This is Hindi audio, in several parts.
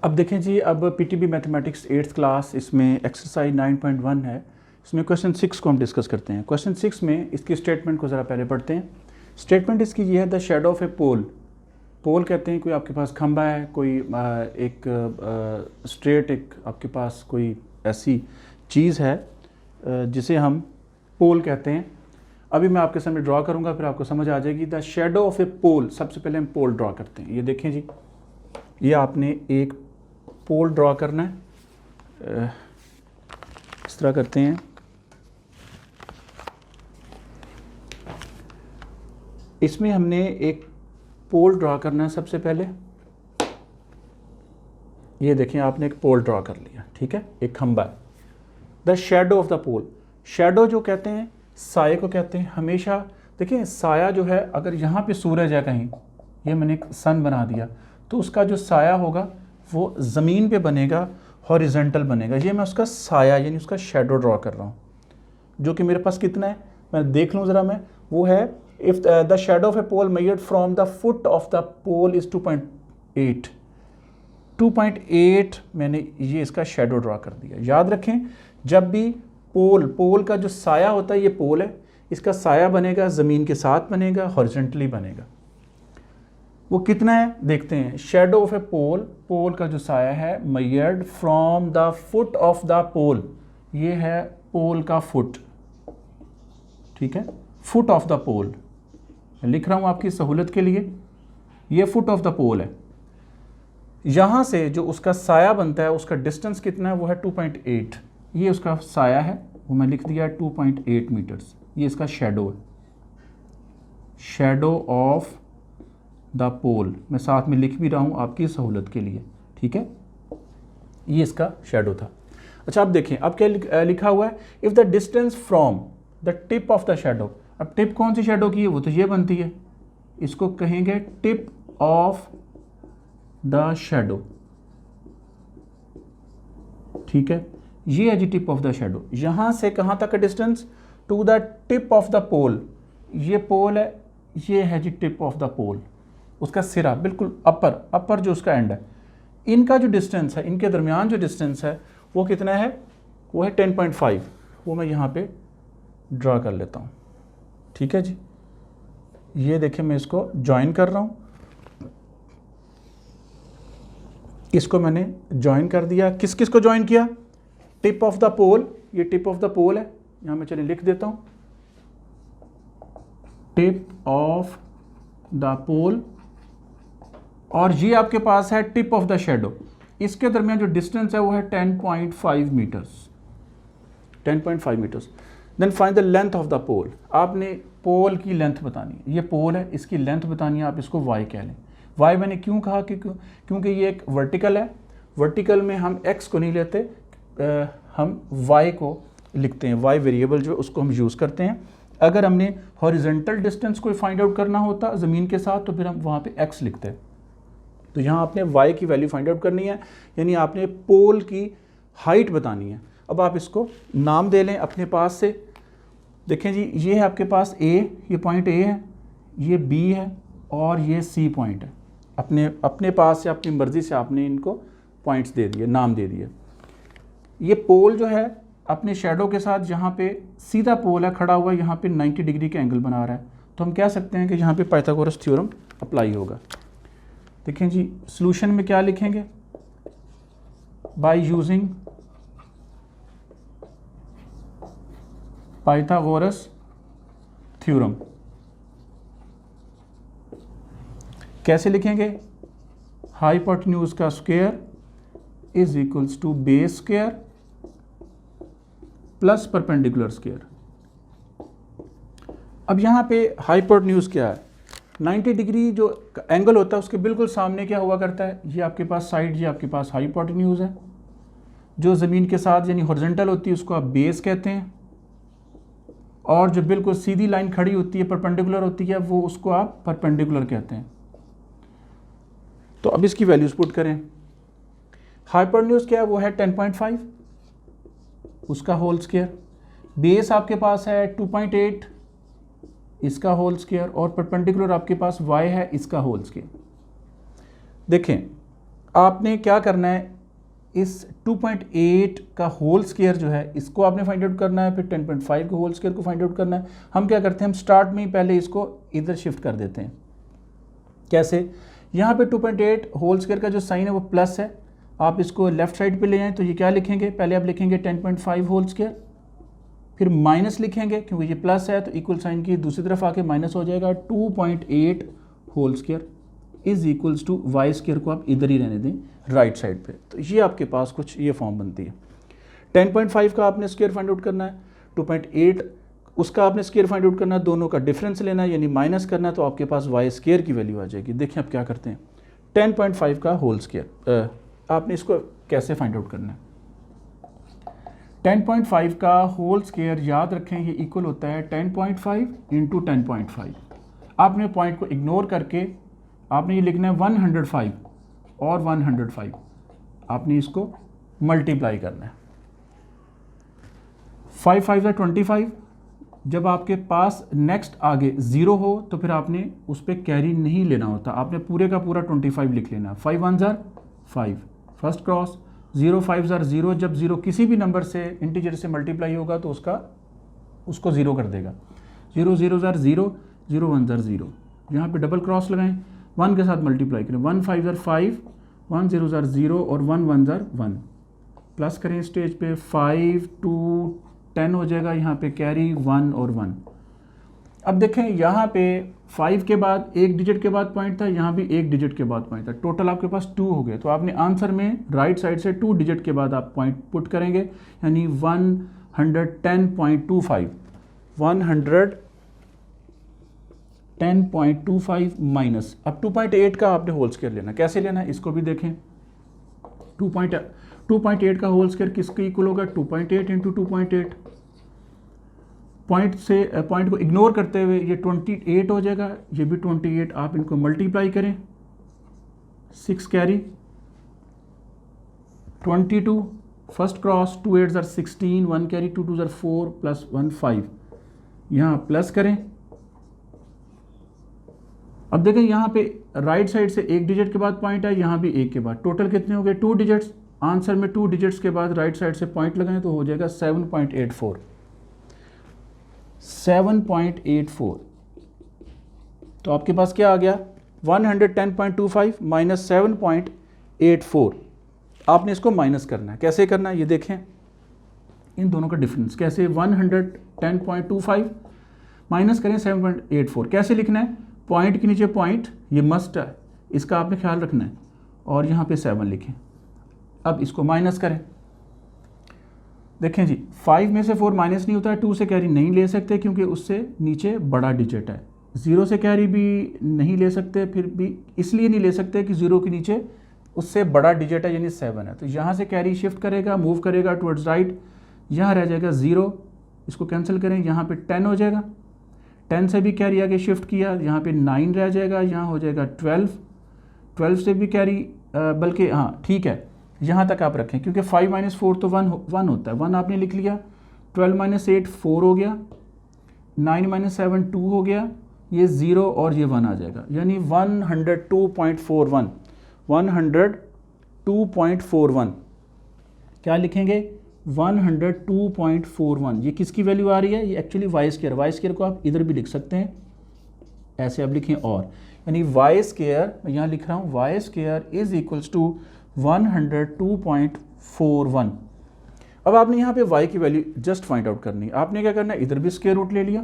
अब देखें जी, अब पीटीबी मैथमेटिक्स 8th क्लास, इसमें एक्सरसाइज 9.1 है। इसमें क्वेश्चन 6 को हम डिस्कस करते हैं। क्वेश्चन 6 में इसकी स्टेटमेंट को ज़रा पहले पढ़ते हैं। स्टेटमेंट इसकी ये है, द शेडो ऑफ ए पोल। पोल कहते हैं कोई आपके पास खंबा है, कोई एक स्ट्रेट, एक आपके पास कोई ऐसी चीज़ है जिसे हम पोल कहते हैं। अभी मैं आपके सामने ड्रॉ करूँगा, फिर आपको समझ आ जाएगी। द शेडो ऑफ ए पोल, सबसे पहले हम पोल ड्रॉ करते हैं। ये देखें जी, ये आपने एक पोल ड्रॉ करना है। इस तरह करते हैं। इसमें हमने एक पोल ड्रॉ करना है सबसे पहले। ये देखें, आपने एक पोल ड्रॉ कर लिया, ठीक है, एक खंबा है। The shadow of the pole, shadow जो कहते हैं साये को कहते हैं। हमेशा देखिए, साया जो है, अगर यहाँ पे सूरज है कहीं, ये मैंने एक सन बना दिया, तो उसका जो साया होगा वो ज़मीन पे बनेगा, हॉरिजेंटल बनेगा। ये मैं उसका साया यानी उसका शेडो ड्रॉ कर रहा हूँ, जो कि मेरे पास कितना है, मैं देख लूँ ज़रा। मैं वो है, if the shadow of a pole measured from the foot of the pole is 2.8। 2.8 मैंने ये इसका शेडो ड्रॉ कर दिया। याद रखें, जब भी पोल का जो साया होता है, ये पोल है, इसका साया बनेगा, ज़मीन के साथ बनेगा, हॉरिजेंटली बनेगा। वो कितना है देखते हैं। शेडो ऑफ ए पोल, पोल का जो साया है, measured from the foot of the pole, ये है पोल का फुट, ठीक है, फुट ऑफ द पोल। मैं लिख रहा हूँ आपकी सहूलत के लिए, ये फुट ऑफ द पोल है। यहाँ से जो उसका साया बनता है, उसका डिस्टेंस कितना है, वो है 2.8। ये उसका साया है, वो मैं लिख दिया 2.8 मीटर्स। ये इसका शेडो है, शेडो ऑफ द पोल। मैं साथ में लिख भी रहा हूँ आपकी सहूलत के लिए, ठीक है। ये इसका शेडो था। अच्छा, अब देखें, अब क्या लिखा हुआ है, if the distance from the tip of the shadow. अब टिप कौन सी शेडो की है, वो तो ये बनती है, इसको कहेंगे टिप ऑफ द शेडो, ठीक है। ये है जी टिप ऑफ द शेडो। यहाँ से कहाँ तक का distance, to the tip of the pole. ये पोल है, ये है जी टिप ऑफ द पोल, उसका सिरा बिल्कुल अपर जो उसका एंड है। इनका जो डिस्टेंस है, इनके दरमियान जो डिस्टेंस है, वो कितना है, वो है 10.5। वो मैं यहाँ पे ड्रा कर लेता हूँ, ठीक है जी। ये देखिए, मैं इसको ज्वाइन कर रहा हूँ, इसको मैंने ज्वाइन कर दिया। किस किस को ज्वाइन किया, टिप ऑफ द पोल, ये टिप ऑफ द पोल है, यहाँ मैं चलिए लिख देता हूँ, टिप ऑफ द पोल। और ये आपके पास है टिप ऑफ द शेडो। इसके दरमियान जो डिस्टेंस है वो है 10.5 metres, 10.5 metres. Then find the length of the pole. आपने पोल की लेंथ बतानी है, ये पोल है, इसकी लेंथ बतानी है, आप इसको वाई कह लें। वाई मैंने क्यों कहा, क्योंकि ये एक वर्टिकल है। वर्टिकल में हम एक्स को नहीं लेते, हम वाई को लिखते हैं। वाई वेरिएबल जो उसको हम यूज़ करते हैं। अगर हमने हॉरिजेंटल डिस्टेंस को फाइंड आउट करना होता ज़मीन के साथ, तो फिर हम वहाँ पे एक्स लिखते हैं। तो यहाँ आपने वाई की वैल्यू फाइंड आउट करनी है, यानी आपने पोल की हाइट बतानी है। अब आप इसको नाम दे लें अपने पास से। देखें जी, ये है आपके पास ए, ये पॉइंट ए है, ये बी है और ये सी पॉइंट है। अपने पास से अपनी मर्ज़ी से आपने इनको पॉइंट्स दे दिए, नाम दे दिए। ये पोल जो है अपने शेडो के साथ, जहाँ पे सीधा पोल है खड़ा हुआ, यहाँ पे 90 डिग्री का एंगल बना रहा है, तो हम कह सकते हैं कि यहाँ पे पाइथागोरस थ्योरम अप्लाई होगा। देखें जी, सॉल्यूशन में क्या लिखेंगे, बाय यूजिंग पाइथागोरस थ्योरम। कैसे लिखेंगे, हाइपोटेन्यूज का square is equals to base square plus perpendicular square. अब यहाँ पे हाइपोटेन्यूज क्या है, 90 डिग्री जो एंगल होता है उसके बिल्कुल सामने क्या हुआ करता है, ये आपके पास साइड, ये आपके पास हाइपोटेन्यूज है। जो ज़मीन के साथ यानी हॉरिजॉन्टल होती है उसको आप बेस कहते हैं, और जो बिल्कुल सीधी लाइन खड़ी होती है, परपेंडिकुलर होती है, वो उसको आप परपेंडिकुलर कहते हैं। तो अब इसकी वैल्यूज पुट करें। हाइपोटेन्यूज क्या है, वो है 10.5, उसका होल स्क्वायर। बेस आपके पास है 2.8, इसका होल स्क्वायर, और परपेंडिकुलर आपके पास y है, इसका होल स्क्वायर। देखें, आपने क्या करना है, इस 2.8 का होल स्क्वायर जो है इसको आपने फाइंड आउट करना है, फिर 10.5 के होल स्क्वायर को फाइंड आउट करना है। हम क्या करते हैं, हम स्टार्ट में ही पहले इसको इधर शिफ्ट कर देते हैं। कैसे, यहाँ पे 2.8 होल स्क्वायर का जो साइन है वो प्लस है, आप इसको लेफ्ट साइड पे ले आएँ तो ये क्या लिखेंगे, पहले आप लिखेंगे 10.5 होल स्क्वायर, फिर माइनस लिखेंगे क्योंकि ये प्लस है तो इक्वल साइन की दूसरी तरफ आके माइनस हो जाएगा। 2.8 whole square is equals to Y square को आप इधर ही रहने दें राइट साइड पे, तो ये आपके पास कुछ ये फॉर्म बनती है। 10.5 का आपने स्क्वायर फाइंड आउट करना है, 2.8 उसका आपने स्क्वायर फाइंड आउट करना है, दोनों का डिफरेंस लेना है यानी माइनस करना है, तो आपके पास वाई स्क्वायर की वैल्यू आ जाएगी। देखिए आप क्या करते हैं, 10.5 का होल स्क्वायर आपने इसको कैसे फाइंड आउट करना है। 10.5 का होल स्क्वायर याद रखें ये इक्वल होता है 10.5 इंटू 10.5। आपने पॉइंट को इग्नोर करके आपने ये लिखना है 105 और 105, आपने इसको मल्टीप्लाई करना है। 5 5 है 25, जब आपके पास नेक्स्ट आगे 0 हो तो फिर आपने उस पर कैरी नहीं लेना होता, आपने पूरे का पूरा 25 लिख लेना। 5 1 ज़ार 5 फर्स्ट क्रॉस, 0 5 ज़ार 0, जब 0 किसी भी नंबर से इंटीजर से मल्टीप्लाई होगा तो उसको 0 कर देगा। 0 0 ज़ार 0, 0 1 ज़ार 0, यहाँ पे डबल क्रॉस लगाएं, 1 के साथ मल्टीप्लाई करें, 1 5 ज़ार 5, 1 0 ज़ार 0 और 1 1 ज़ार 1, प्लस करें स्टेज पे 5 2 10 हो जाएगा, यहाँ पे कैरी 1 और 1। अब देखें यहाँ पे 5 के बाद एक डिजिट के बाद पॉइंट था, यहाँ भी एक डिजिट के बाद पॉइंट था, टोटल आपके पास 2 हो गए। तो आपने आंसर में राइट साइड से 2 डिजिट के बाद आप पॉइंट पुट करेंगे, यानी 110.25, 110.25 माइनस, अब 2.8 का आपने होल स्क्वायर लेना, कैसे लेना है इसको भी देखें। 2.8 का होल स्क्वायर किसके इक्वल होगा, 2.8 इंटू 2.8, पॉइंट को इग्नोर करते हुए ये 28 हो जाएगा, ये भी 28, आप इनको मल्टीप्लाई करें, 6 कैरी 22 फर्स्ट क्रॉस, 2 8 ज़ार 16, 1 कैरी 2 2 ज़ार 4 प्लस 1 5, यहाँ प्लस करें। अब देखें यहाँ पे राइट साइड से एक डिजिट के बाद पॉइंट है, यहाँ भी एक के बाद, टोटल कितने हो गए 2 डिजिट्स। आंसर में 2 डिजिट्स के बाद राइट साइड से पॉइंट लगाएं तो हो जाएगा 7.84, 7.84। तो आपके पास क्या आ गया, 110.25 माइनस 7.84। आपने इसको माइनस करना है, कैसे करना है ये देखें, इन दोनों का डिफरेंस कैसे, 110.25 माइनस करें 7.84, कैसे लिखना है, पॉइंट के नीचे पॉइंट, ये मस्ट है, इसका आपने ख्याल रखना है, और यहाँ पे 7 लिखें। अब इसको माइनस करें, देखें जी 5 में से 4 माइनस नहीं होता है, 2 से कैरी नहीं ले सकते क्योंकि उससे नीचे बड़ा डिजिट है, 0 से कैरी भी नहीं ले सकते, फिर भी इसलिए नहीं ले सकते कि 0 के नीचे उससे बड़ा डिजिट है यानी 7 है। तो यहाँ से कैरी शिफ्ट करेगा, मूव करेगा टुवर्ड्स राइट, यहाँ रह जाएगा 0, इसको कैंसिल करें, यहाँ पे 10 हो जाएगा, 10 से भी कैरी आगे शिफ्ट किया, यहाँ पे 9 रह जाएगा, यहाँ हो जाएगा 12, 12 से भी कैरी बल्कि हाँ ठीक है, यहाँ तक आप रखें क्योंकि 5 माइनस 4 तो 1 होता है, 1 आपने लिख लिया, 12 माइनस 8 4 हो गया, 9 माइनस 7 2 हो गया, ये 0 और ये 1 आ जाएगा, यानी 102.41, 102.41 क्या लिखेंगे, 102.41। ये किसकी वैल्यू आ रही है, ये actually Y square, Y square को आप इधर भी लिख सकते हैं, ऐसे आप लिखें, और यानी वाई स्क्वायर, मैं यहाँ लिख रहा हूँ Y square is equals to 102.41। अब आपने यहाँ पे y की वैल्यू जस्ट फाइंड आउट करनी है, आपने क्या करना है, इधर भी स्क्वायर रूट ले लिया,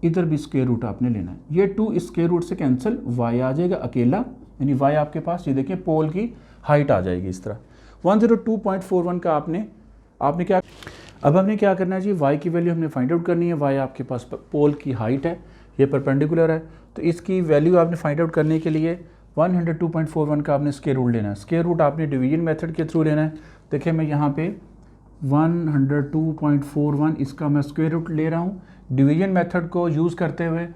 इधर भी स्क्वायर रूट आपने लेना है, ये 2 इस स्क्वायर रूट से कैंसिल, y आ जाएगा अकेला, यानी y आपके पास ये देखिए पोल की हाइट आ जाएगी इस तरह। 102.41 का आपने क्या, अब हमने क्या करना है जी, y की वैल्यू हमने फाइंड आउट करनी है, y आपके पास पोल की हाइट है, ये परपेंडिकुलर है, तो इसकी वैल्यू आपने फाइंड आउट करने के लिए 102.41 का आपने स्क्वायर रूट लेना है, स्क्वायर रूट आपने डिवीजन मेथड के थ्रू लेना है। देखिए मैं यहाँ पे 102.41 इसका मैं स्क्वायर रूट ले रहा हूँ, डिवीजन मेथड को यूज़ करते हुए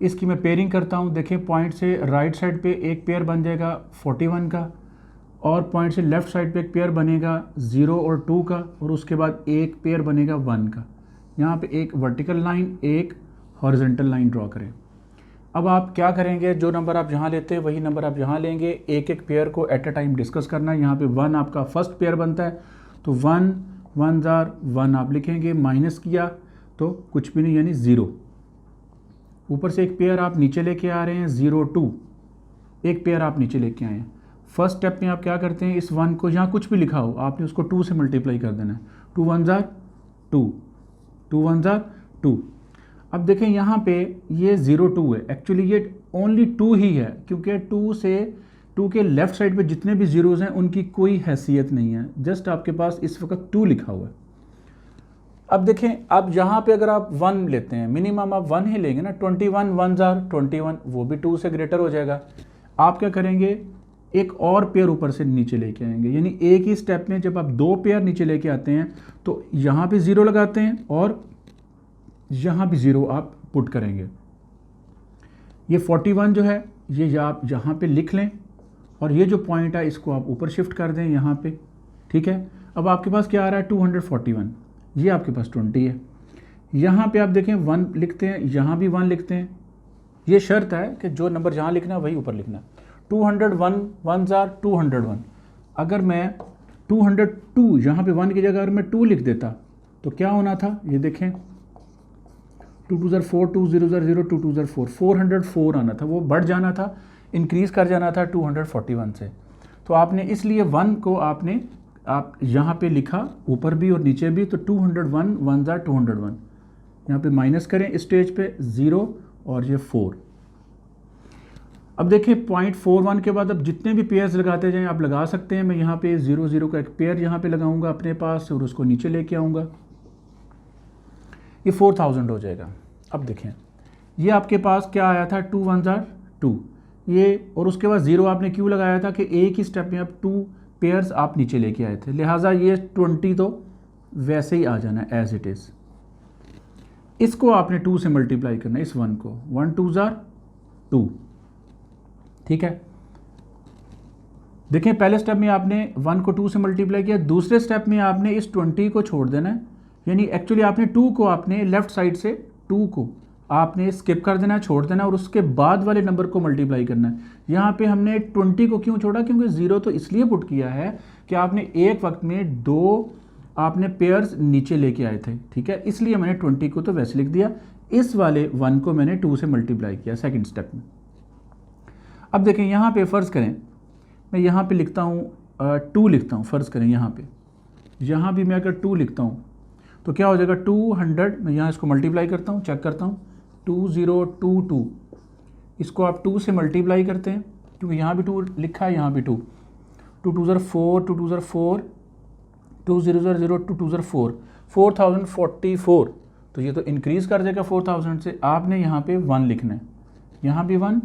इसकी मैं पेयरिंग करता हूँ। देखिए पॉइंट से राइट साइड पे एक पेयर बन जाएगा 41 का, और पॉइंट से लेफ़्ट साइड पे एक पेयर बनेगा 0 और 2 का, और उसके बाद एक पेयर बनेगा 1 का। यहाँ पे एक वर्टिकल लाइन एक हॉरिजॉन्टल लाइन ड्रॉ करें। अब आप क्या करेंगे, जो नंबर आप यहाँ लेते हैं वही नंबर आप यहाँ लेंगे, एक एक पेयर को एट अ टाइम डिस्कस करना है। यहाँ पे 1 आपका फर्स्ट पेयर बनता है, तो 1 1 1 आप लिखेंगे, माइनस किया तो कुछ भी नहीं यानी 0। ऊपर से एक पेयर आप नीचे लेके आ रहे हैं 0 2, एक पेयर आप नीचे लेके आए हैं। फर्स्ट स्टेप में आप क्या करते हैं, इस 1 को यहाँ कुछ भी लिखा हो आपने उसको 2 से मल्टीप्लाई कर देना है। 2 1 2, 2 1 2। अब देखें यहाँ पे ये 0 2 है, एक्चुअली ये ओनली 2 ही है, क्योंकि 2 के लेफ्ट साइड पे जितने भी जीरोज़ हैं उनकी कोई हैसियत नहीं है, जस्ट आपके पास इस वक्त 2 लिखा हुआ है। अब देखें, अब यहाँ पे अगर आप 1 लेते हैं, मिनिमम आप 1 ही लेंगे ना, 21 1 21, वो भी 2 से ग्रेटर हो जाएगा। आप क्या करेंगे, एक और पेयर ऊपर से नीचे लेके आएंगे, यानी एक ही स्टेप में जब आप 2 पेयर नीचे लेके आते हैं तो यहाँ पे 0 लगाते हैं और यहाँ भी 0 आप पुट करेंगे। ये 41 जो है ये आप यहाँ पे लिख लें और ये जो पॉइंट है इसको आप ऊपर शिफ्ट कर दें यहाँ पे, ठीक है। अब आपके पास क्या आ रहा है 241, ये आपके पास 20 है। यहाँ पे आप देखें 1 लिखते हैं, यहाँ भी 1 लिखते हैं। ये शर्त है कि जो नंबर जहाँ लिखना है वही ऊपर लिखना है। 201 1 201, अगर मैं 202 यहाँ पे 1 की जगह अगर मैं 2 लिख देता तो क्या होना था, ये देखें 2 2 4 2 0 0 2 2 4 404 आना था, वो बढ़ जाना था, इंक्रीज कर जाना था 241 से। तो आपने इसलिए 1 को आप यहाँ पे लिखा ऊपर भी और नीचे भी, तो 201 1 201, यहाँ पे माइनस करें इस स्टेज पे 0 और ये 4। अब देखिए 0.41 के बाद अब जितने भी पेयर्स लगाते जाएं आप लगा सकते हैं। मैं यहाँ पे 0 0 का एक पेयर यहाँ पे लगाऊंगा अपने पास और उसको नीचे लेके आऊँगा, ये 4000 हो जाएगा। अब देखें ये आपके पास क्या आया था 2 1 2 ये, और उसके बाद 0 आपने क्यों लगाया था कि एक ही स्टेप में आप 2 पेयर्स आप नीचे लेके आए थे, लिहाजा ये 20 तो वैसे ही आ जाना एज इट इज़। इसको आपने 2 से मल्टीप्लाई करना है, इस 1 को, 1 2 2, ठीक है। देखें पहले स्टेप में आपने 1 को 2 से मल्टीप्लाई किया, दूसरे स्टेप में आपने इस 20 को छोड़ देना है, यानी एक्चुअली आपने 2 को आपने लेफ्ट साइड से 2 को आपने स्किप कर देना है, छोड़ देना है, और उसके बाद वाले नंबर को मल्टीप्लाई करना है। यहाँ पे हमने 20 को क्यों छोड़ा, क्योंकि 0 तो इसलिए पुट किया है कि आपने एक वक्त में 2 आपने पेयर्स नीचे लेके आए थे, ठीक है, इसलिए मैंने 20 को तो वैसे लिख दिया, इस वाले 1 को मैंने 2 से मल्टीप्लाई किया सेकेंड स्टेप में। अब देखें यहाँ पे फ़र्ज़ करें मैं यहाँ पे लिखता हूँ 2 लिखता हूँ, फ़र्ज़ करें यहाँ भी मैं अगर 2 लिखता हूँ तो क्या हो जाएगा 200, मैं यहाँ इसको मल्टीप्लाई करता हूँ, चेक करता हूँ 2022, इसको आप 2 से मल्टीप्लाई करते हैं क्योंकि यहाँ भी 2 लिखा है, यहाँ भी 2 2 2 4 2 2 4 2 0 0 2 2 4 4044, तो ये तो इंक्रीज़ कर देगा 4000 से। आपने यहाँ पे 1 लिखना है, यहाँ भी 1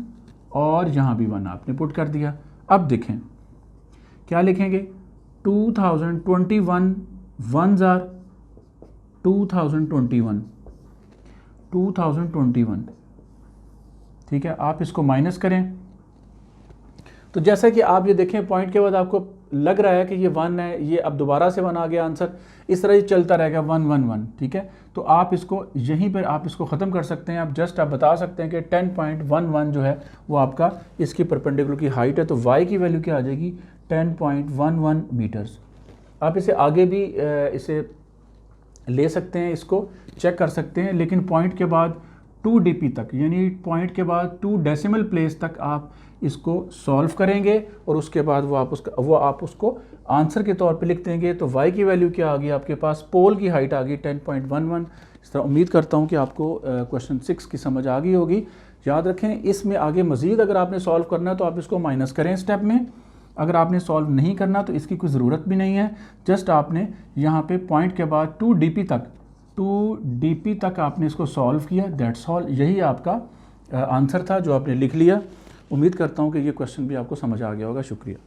और यहाँ भी 1 आपने पुट कर दिया। अब देखें क्या लिखेंगे 2021 1 2021, ठीक है। आप इसको माइनस करें तो जैसा कि आप ये देखें पॉइंट के बाद आपको लग रहा है कि ये 1 है, ये अब दोबारा से 1 आ गया आंसर, इस तरह ये चलता रहेगा 1 1 1, ठीक है। तो आप इसको यहीं पर आप इसको ख़त्म कर सकते हैं। आप बता सकते हैं कि 10.11 जो है वो आपका इसकी परपेंडिकुलर की हाइट है, तो y की वैल्यू क्या आ जाएगी 10.11 मीटर्स। आप इसे आगे भी इसे ले सकते हैं, इसको चेक कर सकते हैं, लेकिन पॉइंट के बाद 2 dp तक, यानी पॉइंट के बाद 2 डेसिमल प्लेस तक आप इसको सॉल्व करेंगे और उसके बाद वो आप उसको आंसर के तौर पे लिख देंगे। तो y की वैल्यू क्या आ गई आपके पास, पोल की हाइट आ गई 10.11। इस तरह उम्मीद करता हूँ कि आपको क्वेश्चन 6 की समझ आ गई होगी। याद रखें इसमें आगे मज़ीद अगर आपने सॉल्व करना है तो आप इसको माइनस करें स्टेप में, अगर आपने सॉल्व नहीं करना तो इसकी कोई ज़रूरत भी नहीं है। जस्ट आपने यहाँ पे पॉइंट के बाद 2 dp तक आपने इसको सॉल्व किया, दैट्स ऑल। यही आपका आंसर था जो आपने लिख लिया। उम्मीद करता हूँ कि ये क्वेश्चन भी आपको समझ आ गया होगा। शुक्रिया।